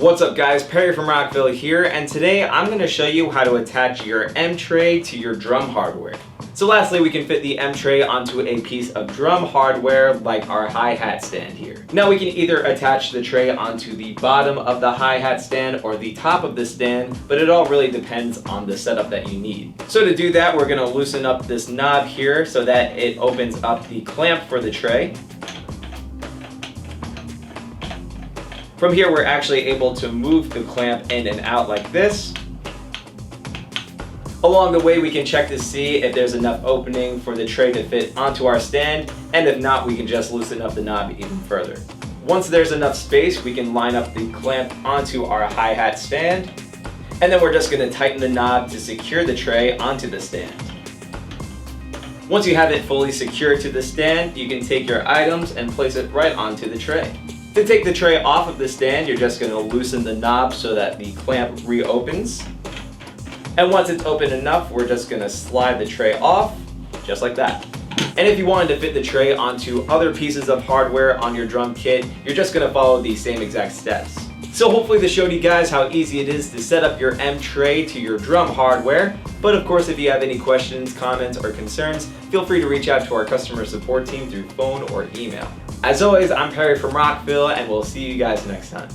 What's up guys, Perry from Rockville here, and today I'm going to show you how to attach your M-tray to your drum hardware. So lastly, we can fit the M-tray onto a piece of drum hardware like our hi-hat stand here. Now we can either attach the tray onto the bottom of the hi-hat stand or the top of the stand, but it all really depends on the setup that you need. So to do that, we're going to loosen up this knob here so that it opens up the clamp for the tray. From here, we're actually able to move the clamp in and out like this. Along the way, we can check to see if there's enough opening for the tray to fit onto our stand, and if not, we can just loosen up the knob even further. Once there's enough space, we can line up the clamp onto our hi-hat stand, and then we're just going to tighten the knob to secure the tray onto the stand. Once you have it fully secured to the stand, you can take your items and place it right onto the tray. To take the tray off of the stand, you're just going to loosen the knob so that the clamp reopens. And once it's open enough, we're just going to slide the tray off, just like that. And if you wanted to fit the tray onto other pieces of hardware on your drum kit, you're just going to follow these same exact steps. So hopefully this showed you guys how easy it is to set up your M-tray to your drum hardware. But of course, if you have any questions, comments, or concerns, feel free to reach out to our customer support team through phone or email. As always, I'm Perry from Rockville, and we'll see you guys next time.